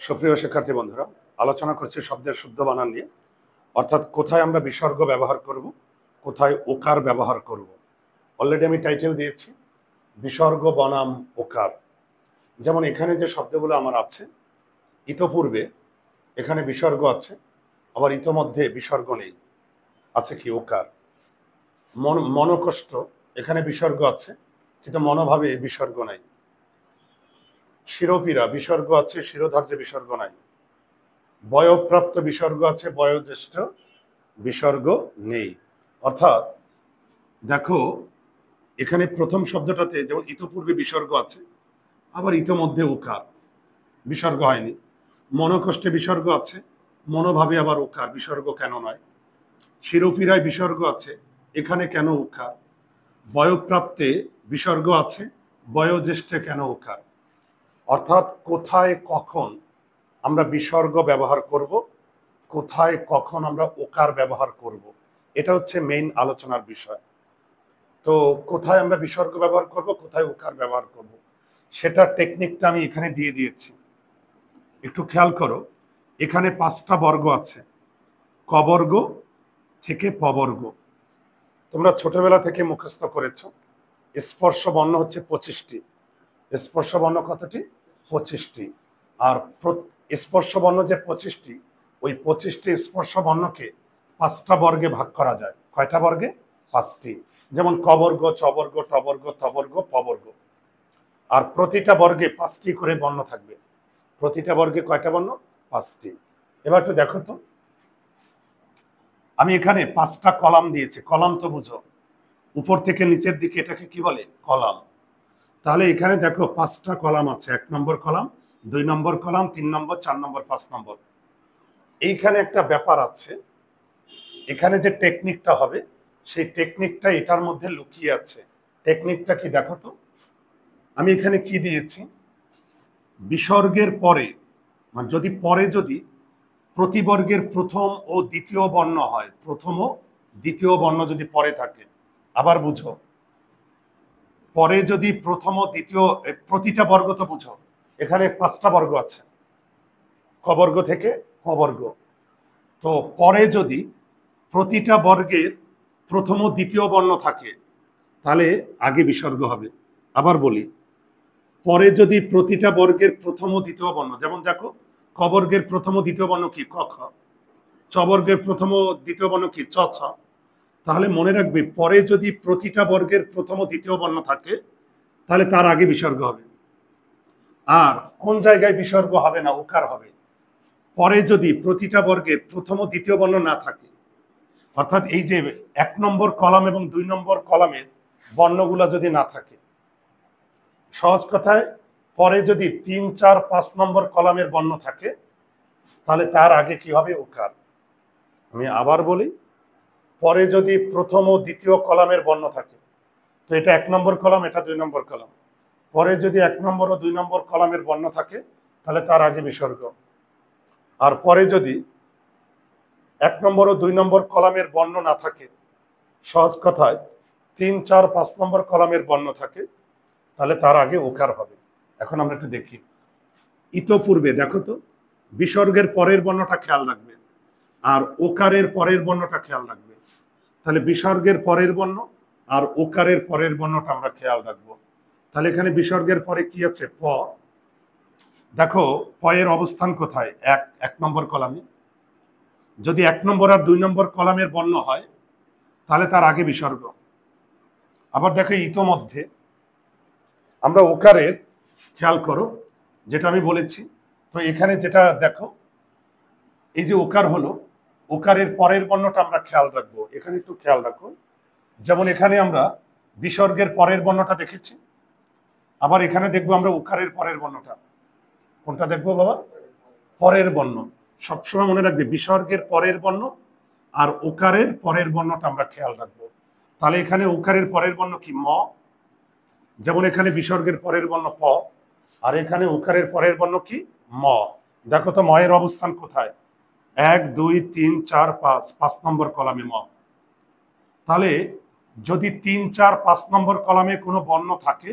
সুপ্রিয় শিক্ষার্থী বন্ধুরা, আলোচনা করছি শব্দের শুদ্ধ বানান নিয়ে। অর্থাৎ কোথায় আমরা বিসর্গ ব্যবহার করব, কোথায় ওকার ব্যবহার করব। অলরেডি আমি টাইটেল দিয়েছি বিসর্গ বনাম ওকার। যেমন এখানে যে শব্দগুলো আমার আছে, ইতপূর্বে এখানে বিসর্গ আছে, আবার ইতোমধ্যে বিসর্গ নেই, আছে কি ওকার। মনকষ্ট এখানে বিসর্গ আছে, কিন্তু মনোভাবে বিসর্গ নাই। শিরোপীড়া বিসর্গ আছে, শিরোধার্যে বিসর্গ নাই। বয়ঃপ্রাপ্ত বিসর্গ আছে, বয়োজ্যেষ্ঠ বিসর্গ নেই। অর্থাৎ দেখো এখানে প্রথম শব্দটাতে যেমন ইতপূর্বে বিসর্গ আছে, আবার ইতোমধ্যে ওকার, বিসর্গ হয়নি। মনকষ্টে বিসর্গ আছে, মনোভাবে আবার ওকার, বিসর্গ কেন নয়। শিরোপীড়ায় বিসর্গ আছে, এখানে কেন ওকার। বয়ঃপ্রাপ্তে বিসর্গ আছে, বয়োজ্যেষ্ঠে কেন ওকার। অর্থাৎ কোথায় কখন আমরা বিসর্গ ব্যবহার করব, কোথায় কখন আমরা ওকার ব্যবহার করব, এটা হচ্ছে মেইন আলোচনার বিষয়। তো কোথায় আমরা বিসর্গ ব্যবহার করব, কোথায় ওকার ব্যবহার করব, সেটা টেকনিকটা আমি এখানে দিয়ে দিয়েছি। একটু খেয়াল করো, এখানে 5টা বর্গ আছে, ক বর্গ থেকে প বর্গ। তোমরা ছোটবেলা থেকে মুখস্থ করেছো স্পর্শ বর্ণ হচ্ছে 25টি। স্পর্শ বর্ণ কতটি? 25টি। আর স্পর্শ বর্ণ যে 25টি, ওই 25টি স্পর্শ বর্ণকে 5টা বর্গে ভাগ করা যায়। কয়টা বর্গে? 5টি। যেমন ক বর্গ, চ বর্গ, ট বর্গ, ত বর্গ, প বর্গ। আর প্রতিটা বর্গে 5টি করে বর্ণ থাকবে। প্রতিটা বর্গে কয়টা বর্ণ? 5টি। এবার একটু দেখো তো, আমি এখানে 5টা কলাম দিয়েছি। কলাম তো বুঝো, উপর থেকে নিচের দিকে এটাকে কি বলে? কলাম। তাহলে এখানে দেখো 5টা কলাম আছে। 1 নম্বর কলাম, 2 নম্বর কলাম, 3 নম্বর, 4 নম্বর, 5 নম্বর। এইখানে একটা ব্যাপার আছে, এখানে যে টেকনিকটা হবে সেই টেকনিকটা এটার মধ্যে লুকিয়ে আছে। টেকনিকটা কি দেখো তো, আমি এখানে কি দিয়েছি, বিসর্গের পরে, মানে যদি প্রতিবর্গের প্রথম ও দ্বিতীয় বর্ণ হয়, প্রথম ও দ্বিতীয় বর্ণ যদি পরে থাকে, আবার বুঝো, পরে যদি প্রথম ও দ্বিতীয়, প্রতিটা বর্গ তো বুঝো, এখানে 5টা বর্গ আছে, ক বর্গ থেকে ক বর্গ। তো পরে যদি প্রতিটা বর্গের প্রথম ও দ্বিতীয় বর্ণ থাকে, তাহলে আগে বিসর্গ হবে। আবার বলি, পরে যদি প্রতিটা বর্গের প্রথম ও দ্বিতীয় বর্ণ, যেমন দেখো ক বর্গের প্রথম ও দ্বিতীয় বর্ণ কি? ক খ। চ বর্গের প্রথম ও দ্বিতীয় বর্ণ কি? চ ছ। তাহলে মনে রাখবে, পরে যদি প্রতিটা বর্গের প্রথম ও দ্বিতীয় বর্ণ থাকে, তাহলে তার আগে বিসর্গ হবে। আর কোন জায়গায় বিসর্গ হবে না? ওকার হবে। পরে যদি প্রতিটা বর্গের প্রথম ও দ্বিতীয় বর্ণ না থাকে, অর্থাৎ এই যে 1 নম্বর কলাম এবং 2 নম্বর কলামের বর্ণগুলা যদি না থাকে, সহজ কথায় পরে যদি 3, 4, 5 নম্বর কলামের বর্ণ থাকে, তাহলে তার আগে কি হবে? ওকার। আমি আবার বলি, পরে যদি প্রথম ও দ্বিতীয় কলামের বর্ণ থাকে, তো এটা 1 নম্বর কলাম, এটা 2 নম্বর কলাম, পরে যদি 1 নম্বর ও 2 নম্বর কলামের বর্ণ থাকে, তাহলে তার আগে বিসর্গ। আর পরে যদি 1 নম্বর ও 2 নম্বর কলামের বর্ণ না থাকে, সহজ কথায় 3, 4, 5 নম্বর কলামের বর্ণ থাকে, তাহলে তার আগে ওকার হবে। এখন আমরা একটু দেখি, ইতপূর্বে দেখো তো, বিসর্গের পরের বর্ণটা খেয়াল রাখবে, আর ওকারের পরের বর্ণটা খেয়াল রাখবে। তাহলে বিসর্গের পরের বর্ণ আর ওকারের পরের বর্ণটা আমরা খেয়াল রাখবো। তাহলে এখানে বিসর্গের পরে কি আছে? প। দেখো প এর অবস্থান কোথায়? 1 নম্বর কলামে। যদি 1 নম্বর আর 2 নম্বর কলামের বর্ণ হয়, তাহলে তার আগে বিসর্গ। আবার দেখো ইতোমধ্যে, আমরা ওকারের খেয়াল করো, যেটা আমি বলেছি। তো এখানে যেটা দেখো, এই যে ওকার হলো, ওকারের পরের বর্ণটা আমরা খেয়াল রাখবো। এখানে একটু খেয়াল রাখো, যেমন এখানে আমরা বিসর্গের পরের বর্ণটা দেখেছি, আবার এখানে দেখবো আমরা ওকারের পরের বর্ণটা। কোনটা দেখবো বাবা? পরের বর্ণ। সবসময় মনে রাখবে, বিসর্গের পরের বর্ণ আর ওকারের পরের বর্ণটা আমরা খেয়াল রাখবো। তাহলে এখানে ওকারের পরের বর্ণ কি? ম। যেমন এখানে বিসর্গের পরের বর্ণ প, আর এখানে ওকারের পরের বর্ণ কি? ম। দেখো তো ময়ের অবস্থান কোথায়? 1, 2, 3, 4, 5 নম্বর কলামে ম। তাহলে যদি 3, 4, 5 নম্বর কলামে কোনো বর্ণ থাকে,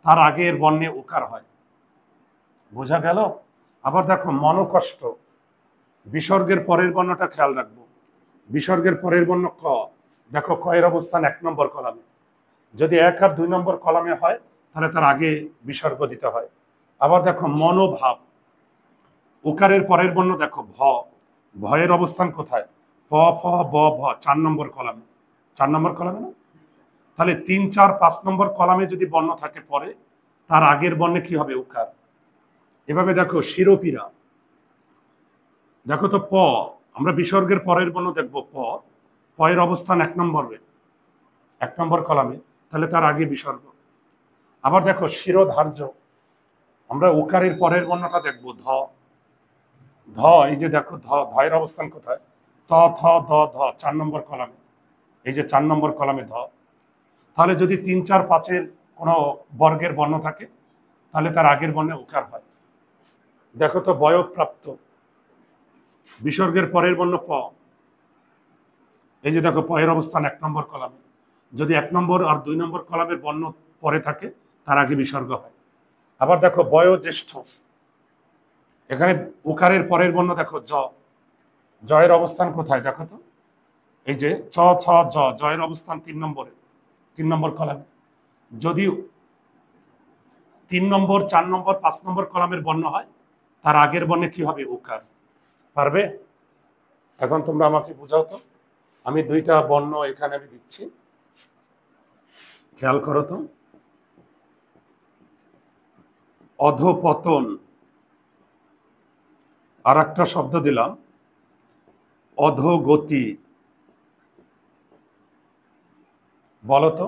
তার আগে এর বর্ণে ওকার হয়। বোঝা গেল? আবার দেখো মনোকষ্ট, বিসর্গের পরের বর্ণটা খেয়াল রাখবো। বিসর্গের পরের বর্ণ ক, দেখো ক এর অবস্থান 1 নম্বর কলামে। যদি 1 আর 2 নম্বর কলামে হয় তাহলে তার আগে বিসর্গ দিতে হয়। আবার দেখো মনোভাব, উকারের পরের বর্ণ দেখো ভ, ভয়ের অবস্থান কোথায়? প ফ ব ভ, 4 নম্বর কলামে। 4 নম্বর কলামে না? তাহলে 3 4 5 নম্বর কলামে যদি বর্ণ থাকে পরে, তার আগের বর্ণে কি হবে? উকার। এভাবে দেখো শিরোপীরা, দেখো তো প, আমরা বিসর্গের পরের বর্ণ দেখবো প, প এর অবস্থান 1 নম্বরে, 1 নম্বর কলামে, তাহলে তার আগে বিসর্গ। আবার দেখো শিরোধার্য, আমরা উকারের পরের বর্ণটা দেখবো ধ, ধ, এই যে দেখো ধ, ধ এর অবস্থান কোথায়? ত থ দ ধ, 4 নম্বর কলামে, এই যে 4 নম্বর কলামে ধ। তাহলে যদি 3 4 5 এর কোনো বর্গের বর্ণ থাকে তাহলে তার আগের বর্ণে উকার হয়। দেখো তো বয়ঃপ্রাপ্ত, বিসর্গের পরের বর্ণ প, এই যে দেখো প এর অবস্থান 1 নম্বর কলামে, যদি 1 নম্বর আর 2 নম্বর কলামের বর্ণ পরে থাকে তার আগে বিসর্গ হয়। আবার দেখো বয়োজ্যেষ্ঠ, এখানে উকারের পরের বর্ণ দেখো জ, জয়ের অবস্থান কোথায় দেখো তো? এই যে চ ছ জ, জয়ের অবস্থান 3 নম্বরে, 3 নম্বর কলামে। যদি 3 নম্বর 4 নম্বর 5 নম্বর কলামের বর্ণ হয় তার আগের বর্ণে কি হবে? উকার। পারবে? এখন তোমরা আমাকে বুঝাও তো। আমি 2টা বর্ণ এখানে আমি দিচ্ছি, খেয়াল করো তো। অধপতন, আর একটা শব্দ দিলাম অধোগতি। বলো তো,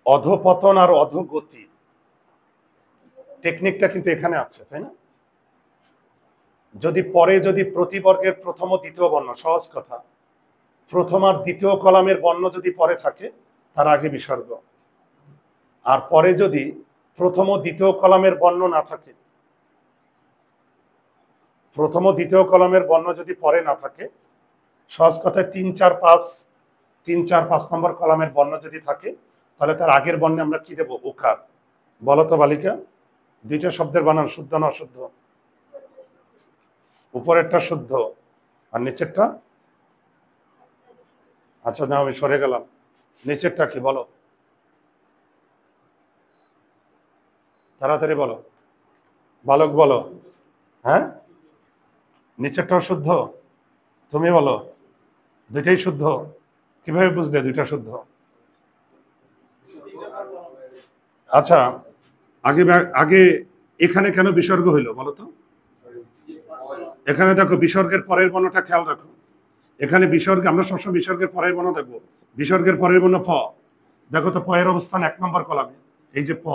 অধপতন আর অধোগতি টেকনিকটা কিন্তু এখানে আছে, তাই না? যদি পরে যদি প্রতিবর্গের প্রথম ও দ্বিতীয় বর্ণ, সহজ কথা, প্রথম আর দ্বিতীয় কলামের বর্ণ যদি পরে থাকে তার আগে বিসর্গ, আর পরে যদি প্রথম ও দ্বিতীয় কলামের বর্ণ না থাকে, প্রথম ও দ্বিতীয় কলামের বর্ণ যদি পরে না থাকে, সহজ কথায় 3 4 5, 3 4 5 নম্বর কলামের বর্ণ যদি থাকে তাহলে তার আগের বর্ণে আমরা কি দেবো? উকার। বলো তো বালিকা, 2টা শব্দের বানান শুদ্ধ না অশুদ্ধ? উপরেরটা শুদ্ধ আর নিচেরটা? আচ্ছা না, আমি সরে গেলাম। নিচেরটা কি বলো, তাড়াতাড়ি বলো, বালক বলো। হ্যাঁ, নিচেরটাও শুদ্ধ? তুমি বলো। 2টাই শুদ্ধ? কিভাবে বুঝলে 2টা শুদ্ধ? আচ্ছা, আগে আগে এখানে কেন বিসর্গ হইলো বলো তো? এখানে দেখো বিসর্গের পরের বর্ণটা খেয়াল রাখো। এখানে বিসর্গ, আমরা সবসময় বিসর্গের পরের বর্ণ দেখবো। বিসর্গের পরের বর্ণ প, দেখো তো প এর অবস্থান 1 নম্বর কলামে, এই যে প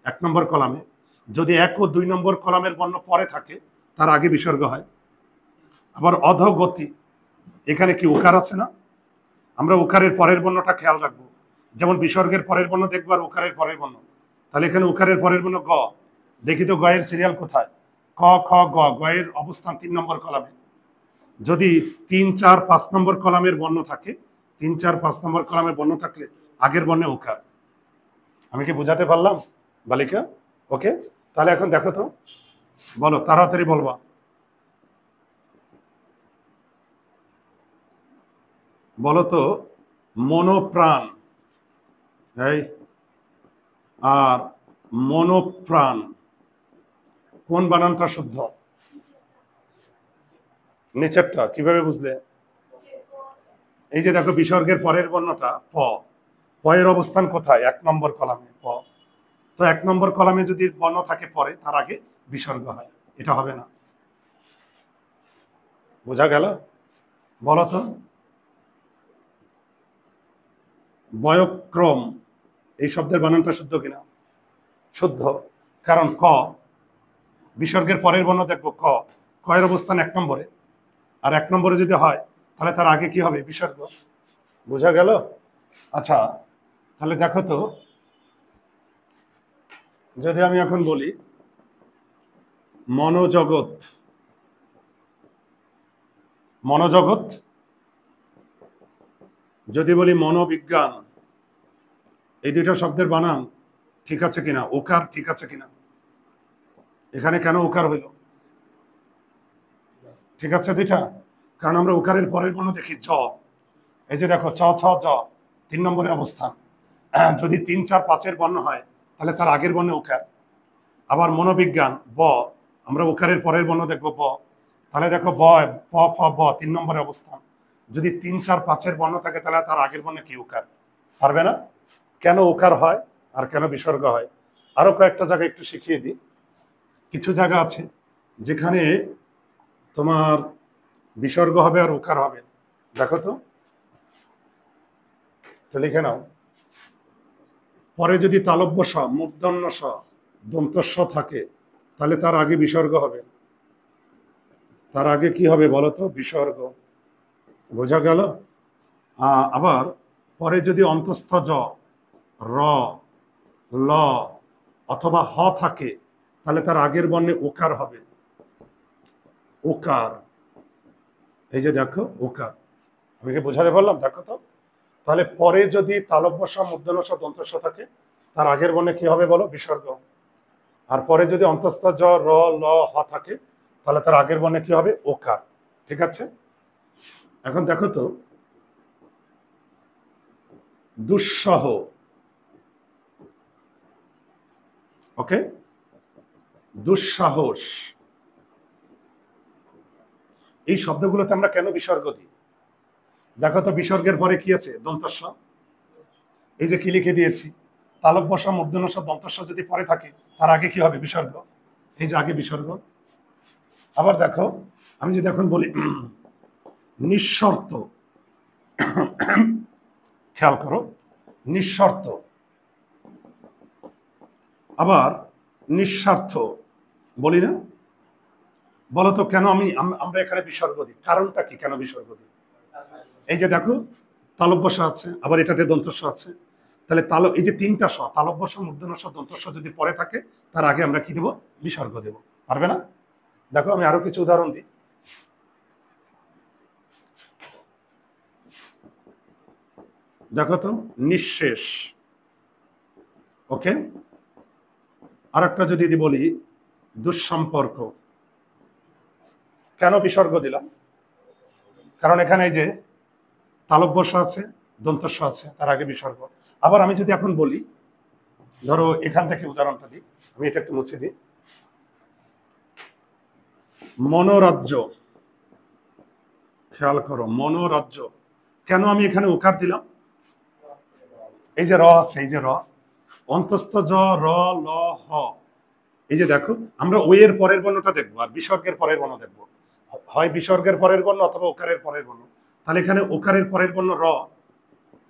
1 নম্বর কলামে। যদি 1 ও 2 নম্বর কলামের বর্ণ পরে থাকে তার আগে বিসর্গ হয়। আবার অধোগতি, এখানে কি উকার আছে না? আমরা উকারের পরের বর্ণটা খেয়াল রাখবো। যেমন বিসর্গের পরের বর্ণ দেখবো আর উকারের পরের বর্ণ, তাহলে এখানে উকারের পরের বর্ণ গ, দেখি তো গয়ের সিরিয়াল কোথায়? ক খ গ, গয়ের অবস্থান 3 নম্বর কলামে। যদি 3 4 5 নম্বর কলামের বর্ণ থাকে, 3 4 5 নম্বর কলামের বর্ণ থাকলে আগের বর্ণে উকার। আমি কি বুঝাতে পারলাম বালিকা? ওকে, তাহলে এখন দেখো তো, বলো তাড়াতাড়ি বলবা। বলো তো মনোপ্রাণ, এই আর মনোপ্রাণ কোন বানানটা শুদ্ধ? নিচেরটা। কিভাবে বুঝলে? এই যে দেখো বিসর্গের পরের বর্ণটা প, প এর অবস্থান কোথায়? 1 নম্বর কলামে প। তো 1 নম্বর কলামে যদি বর্ণ থাকে পরে তার আগে বিসর্গ হয়, এটা হবে না। বোঝা গেল? বলো তো বয়ক্রম, এই শব্দের বানানটা শুদ্ধ কিনা? শুদ্ধ, কারণ ক, বিসর্গের পরের বর্ণ দেখবো ক, ক এর অবস্থান 1 নম্বরে, আর 1 নম্বরে যদি হয় তাহলে তার আগে কি হবে? বিসর্গ। বোঝা গেল? আচ্ছা, তাহলে দেখো তো, যদি আমি এখন বলি মনোজগৎ, মনোজগৎ, যদি বলি মনোবিজ্ঞান, এই 2টা শব্দের বানান ঠিক আছে কিনা? ওকার ঠিক আছে কিনা? এখানে কেন উকার হইল? ঠিক আছে দুইটা, কারণ আমরা উকারের পরের বর্ণ দেখি জ। এই যে দেখো চ ছ জ 3 নম্বরে অবস্থান। যদি 3 4 5-এর বর্ণ হয় তাহলে তার আগের বর্ণে উকার। আবার মনোবিজ্ঞান ব, আমরা উকারের পরের বর্ণ দেখবো ব, তাহলে দেখো ব প ফ ব 3 নম্বরে অবস্থান। যদি 3 4 5-এর বর্ণ থাকে তাহলে তার আগের বর্ণে কি উকার? পারবে না? কেন উকার হয় আর কেন বিসর্গ হয় আরো কয়েকটা জায়গায় একটু শিখিয়ে দিই। কিছু জায়গা আছে যেখানে তোমার বিসর্গ হবে আর উকার হবে। দেখো তো, লিখে নাও। পরে যদি তালব্য স, মূর্ধন্য স, দন্তস্ব থাকে তাহলে তার আগে বিসর্গ হবে। তার আগে কি হবে বলো তো? বিসর্গ। বোঝা গেল? আবার পরে যদি অন্তস্থ জ, র, ল অথবা হ থাকে তাহলে তার আগের বর্ণে ওকার হবে। ওকার, এই যে দেখো ওকার। আমি কি বোঝাতে পারলাম? দেখো তো, তাহলে পরে যদি তালব্য স, মূর্ধন্য স, দন্তস্ব থাকে তার আগের বর্ণে কি হবে বলো? বিসর্গ। আর পরে যদি অন্তস্থ জ, র, ল, হ থাকে তাহলে তার আগের বর্ণে কি হবে? ওকার। ঠিক আছে? এখন দেখো তো, দুঃসহ, ওকে, দুঃসাহস, এই শব্দগুলোতে আমরা কেন বিসর্গ দিই? দেখো তো বিসর্গের পরে কি আছে? দন্তস্ব। এই যে কি লিখে দিয়েছি, তালব্য স, মূর্ধন্য স, দন্তস্ব যদি পরে থাকে তার আগে কি হবে? বিসর্গ। এই যে আগে বিসর্গ। আবার দেখো, আমি যদি এখন বলি নিঃশর্ত, খেয়াল করো, নিঃশর্ত, আবার নিঃস্বার্থ বলি না? বলতো কেন আমরা এখানে বিসর্গ দিই? কারণটা কি কেন বিসর্গ দিই? এই যে দেখো তালব্য স আছে, আবার এটাতে দন্তস্ব আছে, তাহলে এই যে 3টা স, তালব্য স, মূর্ধন্য স, দন্তস্ব যদি পরে থাকে তার আগে আমরা কি দেব? বিসর্গ দেব। পারবে না? দেখো আমি আরো কিছু উদাহরণ দিই। দেখো তো, নিঃশেষ, ওকে। আর একটা যদি বলি দুঃসম্পর্ক। কেন বিসর্গ দিলাম? কারণ এখানে এই যে তালব্য স আছে, দন্তস্ব আছে, তার আগে বিসর্গ। আবার আমি যদি এখন বলি, ধরো এখান থেকে উদাহরণটা দিই, আমি এটা একটু মুছে দিই। মনোরাজ্য, খেয়াল করো, মনোরাজ্য, কেন আমি এখানে উকার দিলাম? এই যে র আছে, এই যে র, অন্তস্থ জ, র, ল, হ, এই যে দেখো আমরা ওই এর পরের বর্ণটা দেখবো আর বিসর্গের পরের বর্ণ দেখবো। হয় বিসর্গের পরের বর্ণ অথবা ওকারের পরের বর্ণ। তাহলে এখানে ওকারের পরের বর্ণ র,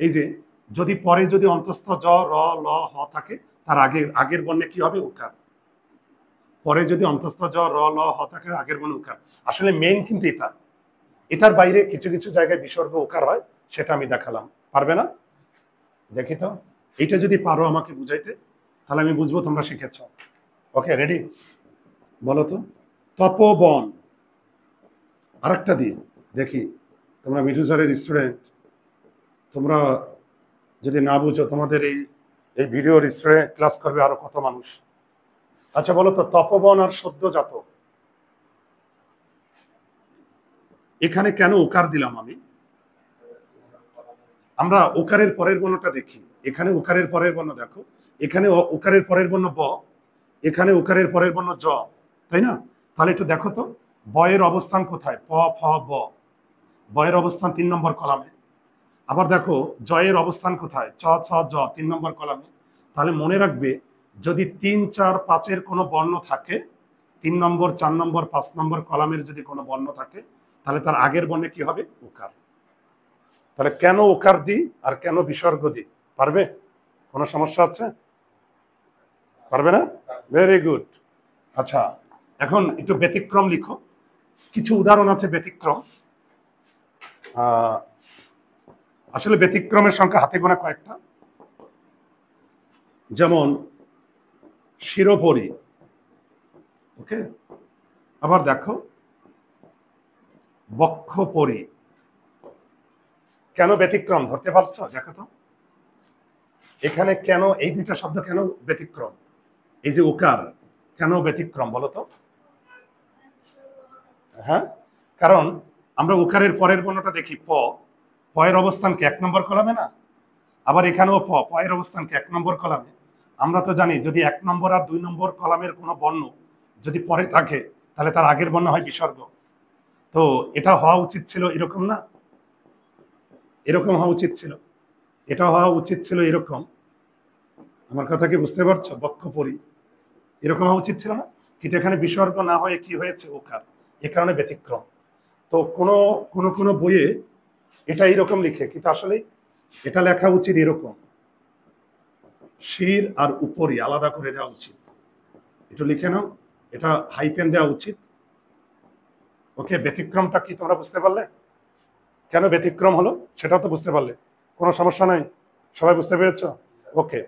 এই যে যদি পরে যদি অন্তস্থ জ, র, ল, হ থাকে তার আগের বর্ণে কি হবে? ওকার। পরে যদি অন্তস্থ জ, র, ল, হ থাকে আগের বর্ণে ওকার। আসলে মেইন কিন্তু এটা, এটার বাইরে কিছু কিছু জায়গায় বিসর্গ ওকার হয়, সেটা আমি দেখালাম। পারবে না? দেখি তো, এইটা যদি পারো আমাকে বুঝাইতে তাহলে আমি বুঝবো তোমরা শিখেছ। ওকে, রেডি? বলো তো, তপবন। আরেকটা দিই, দেখি তোমরা মিঠু স্যারের স্টুডেন্ট, তোমরা যদি না বুঝো তোমাদের এই ভিডিওর স্টুডেন্ট ক্লাস করবে আরো কত মানুষ। আচ্ছা বলো তো, তপবন আর সদ্যজাত, এখানে কেন উকার দিলাম আমি? আমরা উকারের পরের বর্ণটা দেখি। এখানে উকারের পরের বর্ণ দেখো, এখানে উকারের পরের বর্ণ ব, এখানে উকারের পরের বর্ণ জ, তাই না? তাহলে একটু দেখো তো, বয়ের অবস্থান কোথায়? প ফ ব, বয়ের অবস্থান 3 নম্বর কলামে। আবার দেখো জয়ের অবস্থান কোথায়? চ ছ জ 3 নম্বর কলামে। তাহলে মনে রাখবে, যদি 3 4 5-এর কোনো বর্ণ থাকে, 3 নম্বর 4 নম্বর 5 নম্বর কলামের যদি কোনো বর্ণ থাকে তাহলে তার আগের বর্ণে কি হবে? উকার। তাহলে কেন উকার দিই আর কেন বিসর্গ দিই? পারবে? কোনো সমস্যা আছে? পারবে না? Very good. আচ্ছা, এখন একটু ব্যতিক্রম লিখো। কিছু উদাহরণ আছে ব্যতিক্রম। আসলে ব্যতিক্রমের সংখ্যা হাতে গোনা কয়েকটা। যেমন শিরোপরি, ওকে। আবার দেখো বক্ষপরি। কেন ব্যতিক্রম ধরতে পারছো? দেখো তো এখানে কেন এই দুইটা শব্দ কেন ব্যতিক্রম? এই যে উকার, কেন ব্যতিক্রম বলো তো? হ্যাঁ, কারণ আমরা উকারের পরের বর্ণটা দেখি প, পয়ের অবস্থানকে 1 নম্বর কলামে না, আবার এখানেও পয়ের অবস্থানকে 1 নম্বর কলামে। আমরা তো জানি যদি 1 নম্বর আর 2 নম্বর কলামের কোনো বর্ণ যদি পরে থাকে তাহলে তার আগের বর্ণ হয় বিসর্গ। তো এটা হওয়া উচিত ছিল এরকম না, এরকম হওয়া উচিত ছিল, এটা হওয়া উচিত ছিল এরকম। আমার কথা কি বুঝতে পারছো? বক্ষ পরি এরকম হওয়া উচিত ছিল না, কিন্তু এখানে বিসর্গ না হয়ে কি হয়েছে ওকার, এ কারণে ব্যতিক্রম। তো কোনো কোনো কোনো বইয়ে এটা এরকম লিখে, কিন্তু আসলে এটা লেখা উচিত এরকম, শির আর উপরি আলাদা করে দেওয়া উচিত। একটু লিখে নাও, এটা হাইপেন দেওয়া উচিত। ওকে, ব্যতিক্রমটা কি তোমরা বুঝতে পারলে? কেন ব্যতিক্রম হলো সেটাও তো বুঝতে পারলে, কোনো সমস্যা নাই? সবাই বুঝতে পেরেছ? ওকে।